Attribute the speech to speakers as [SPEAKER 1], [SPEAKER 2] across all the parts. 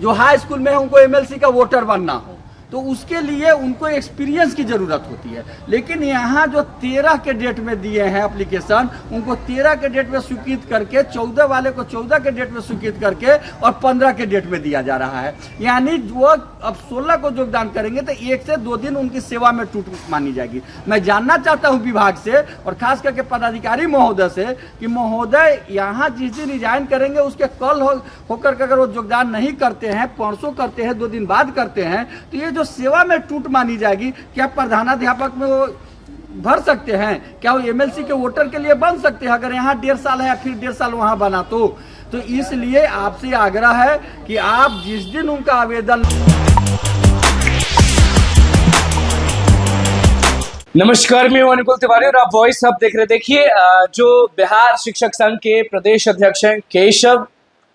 [SPEAKER 1] जो high school में है उनको एमएलसी का वोटर बनना हो, तो उसके लिए उनको एक्सपीरियंस की ज़रूरत होती है। लेकिन यहाँ जो 13 के डेट में दिए हैं एप्लीकेशन, उनको 13 के डेट में स्वीकृत करके 14 वाले को 14 के डेट में स्वीकृत करके और 15 के डेट में दिया जा रहा है। यानी वो अब 16 को योगदान करेंगे तो 1 से 2 दिन उनकी सेवा में टूट मानी जाएगी। मैं जानना चाहता हूँ विभाग से और खास करके पदाधिकारी महोदय से कि महोदय यहाँ जिस दिन रिजाइन करेंगे उसके कल होकर के अगर वो योगदान नहीं करते हैं, परसों करते हैं, 2 दिन बाद करते हैं, तो ये जो सेवा में टूट मानी जाएगी। क्या प्रधानाध्यापक में वो भर सकते हैं? क्या वो एमएलसी के वोटर के लिए बन सकते हैं अगर यहाँ 1.5 साल है या फिर 1.5 साल वहाँ बना तो इसलिए आपसे आग्रह है कि आप जिस दिन उनका आवेदन।
[SPEAKER 2] नमस्कार, मैं हूं अनुकुल तिवारी और आप वॉइस हब देख रहे। देखिए, जो बिहार शिक्षक संघ के प्रदेश अध्यक्ष हैं केशव,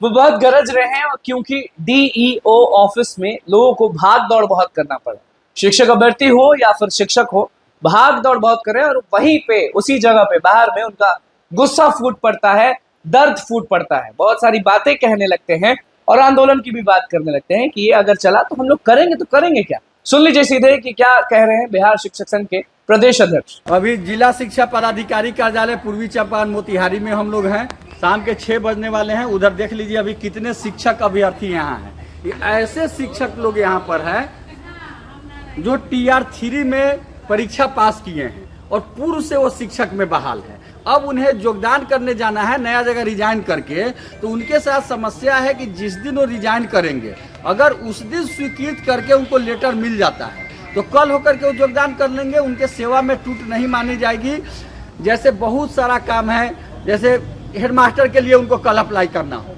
[SPEAKER 2] वो बहुत गरज रहे हैं क्योंकि डीईओ ऑफिस में लोगों को भाग दौड़ बहुत करना पड़ा। शिक्षक अभ्यर्थी हो या फिर शिक्षक हो, भाग दौड़ बहुत करें और वहीं पे उसी जगह पे बाहर में उनका गुस्सा फूट पड़ता है, दर्द फूट पड़ता है, बहुत सारी बातें कहने लगते हैं और आंदोलन की भी बात करने लगते हैं कि ये अगर चला तो हम लोग करेंगे, तो करेंगे क्या। सुन लीजिए सीधे कि क्या कह रहे हैं बिहार शिक्षक संघ के प्रदेश अध्यक्ष।
[SPEAKER 1] अभी जिला शिक्षा पदाधिकारी कार्यालय पूर्वी चंपारण मोतिहारी में हम लोग हैं। शाम के 6 बजने वाले हैं। उधर देख लीजिए अभी कितने शिक्षक अभ्यर्थी यहाँ हैं। ऐसे शिक्षक लोग यहाँ पर हैं जो TR3 में परीक्षा पास किए हैं और पूर्व से वो शिक्षक में बहाल है। अब उन्हें योगदान करने जाना है नया जगह रिजाइन करके, तो उनके साथ समस्या है कि जिस दिन वो रिजाइन करेंगे, अगर उस दिन स्वीकृत करके उनको लेटर मिल जाता है तो कल होकर के वो योगदान कर लेंगे, उनके सेवा में टूट नहीं मानी जाएगी। जैसे बहुत सारा काम है, जैसे हेडमास्टर के लिए उनको कल अप्लाई करना हो,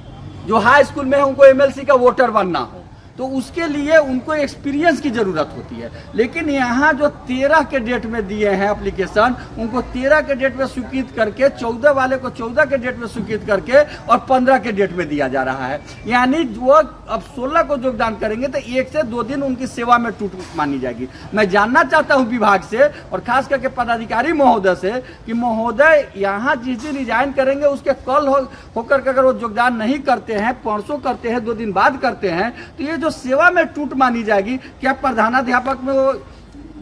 [SPEAKER 1] जो हाई स्कूल में है उनको एमएलसी का वोटर बनना हो, तो उसके लिए उनको एक्सपीरियंस की ज़रूरत होती है। लेकिन यहाँ जो 13 के डेट में दिए हैं एप्लीकेशन, उनको 13 के डेट में स्वीकृत करके 14 वाले को 14 के डेट में स्वीकृत करके और 15 के डेट में दिया जा रहा है। यानी वो अब 16 को योगदान करेंगे तो 1 से 2 दिन उनकी सेवा में टूट मानी जाएगी। मैं जानना चाहता हूँ विभाग से और खास करके पदाधिकारी महोदय से कि महोदय यहाँ जिस दिन रिजाइन करेंगे उसके कल होकर के अगर वो योगदान नहीं करते हैं, परसों करते हैं, 2 दिन बाद करते हैं, तो ये सेवा में टूट मानी जाएगी। क्या प्रधानाध्यापक में वो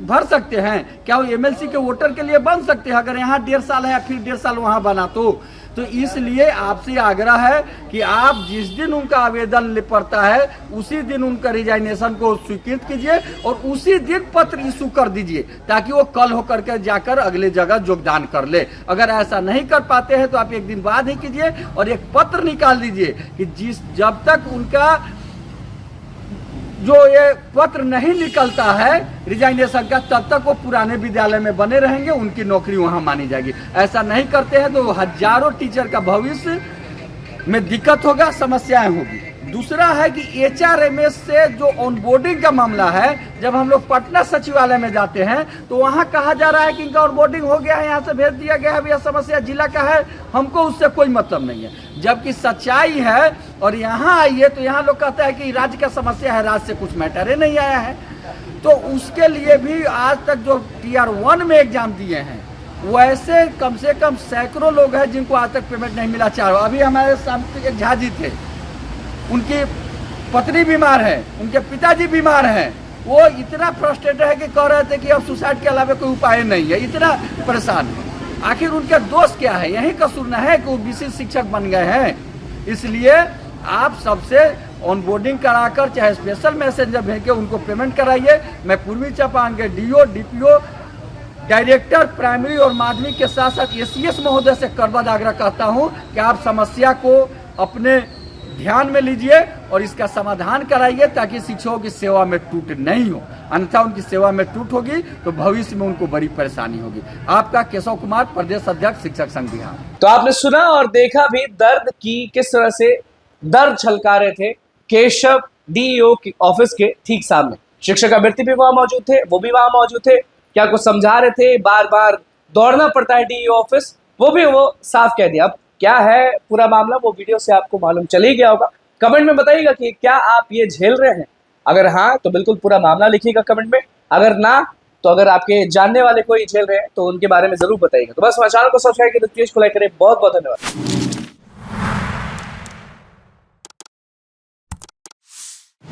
[SPEAKER 1] भर सकते हैं? क्या वो एमएलसी के वोटर के लिए बन सकते हैं अगर यहाँ 1.5 साल है या फिर 1.5 साल वहाँ बना तो इसलिए आपसे आग्रह है कि आप जिस दिन उनका आवेदन पड़ता है उसी दिन उनका रिजाइनेशन को स्वीकृत कीजिए और उसी दिन पत्र इशू कर दीजिए ताकि वो कल होकर के जाकर अगले जगह योगदान कर ले। अगर ऐसा नहीं कर पाते हैं तो आप 1 दिन बाद ही कीजिए और एक पत्र निकाल दीजिए कि जब तक उनका जो ये पत्र नहीं निकलता है रिजाइनेशन का, तब तक वो पुराने विद्यालय में बने रहेंगे, उनकी नौकरी वहां मानी जाएगी। ऐसा नहीं करते हैं तो हजारों टीचर का भविष्य में दिक्कत होगा, समस्याएं होगी। दूसरा है कि HRMS से जो ऑनबोर्डिंग का मामला है, जब हम लोग पटना सचिवालय में जाते हैं तो वहां कहा जा रहा है कि इनका ऑनबोर्डिंग हो गया है, यहाँ से भेज दिया गया है, यह समस्या जिला का है, हमको उससे कोई मतलब नहीं है। जबकि सच्चाई है और यहाँ आइए तो यहाँ लोग कहते हैं कि राज्य का समस्या है, राज्य से कुछ मैटर ही नहीं आया है। तो उसके लिए भी आज तक जो TR1 में एग्जाम दिए हैं वैसे कम से कम सैकड़ों लोग हैं जिनको आज तक पेमेंट नहीं मिला। अभी हमारे सामने एक झाजी थे, उनकी पत्नी बीमार है, उनके पिताजी बीमार हैं, वो इतना फ्रस्ट्रेटेड है कि कह रहे थे कि अब सुसाइड के अलावा कोई उपाय नहीं है, इतना परेशान है। आखिर उनके दोस्त क्या है? यही कसूर न है कि वो विशिष्ट शिक्षक बन गए हैं। इसलिए आप सबसे ऑनबोर्डिंग कराकर चाहे स्पेशल मैसेंजर भेज के उनको पेमेंट कराइए। मैं पूर्वी चंपारण के DO, DPO, डायरेक्टर प्राइमरी और माध्यमिक के साथ साथ ACS महोदय से करबद्ध आग्रह करता हूं कि आप समस्या को अपने ध्यान में लीजिए और इसका समाधान कराइए ताकि शिक्षकों की सेवा में टूट नहीं हो, अन्यथा उनकी सेवा में टूट होगी तो भविष्य में उनको बड़ी परेशानी होगी। आपका केशव कुमार, प्रदेश अध्यक्ष शिक्षक संघ बिहार।
[SPEAKER 2] तो आपने सुना और देखा भी दर्द की किस तरह से दर्द छलका रहे थे केशव डीईओ ऑफिस के ठीक सामने। शिक्षक अभ्यर्थी भी वहां मौजूद थे, वो भी वहां मौजूद थे, क्या कुछ समझा रहे थे, बार बार दौड़ना पड़ता है डीईओ ऑफिस, वो साफ कह दिया। अब क्या है पूरा मामला वो वीडियो से आपको मालूम चल ही गया होगा। कमेंट में बताइएगा कि क्या आप ये झेल रहे हैं। अगर हाँ तो बिल्कुल पूरा मामला लिखिएगा कमेंट में, अगर ना तो अगर आपके जानने वाले कोई झेल रहे हैं तो उनके बारे में जरूर बताइएगा। तो बस हमारे चैनल को सब्सक्राइब करें, को लाइक करें। बहुत बहुत धन्यवाद।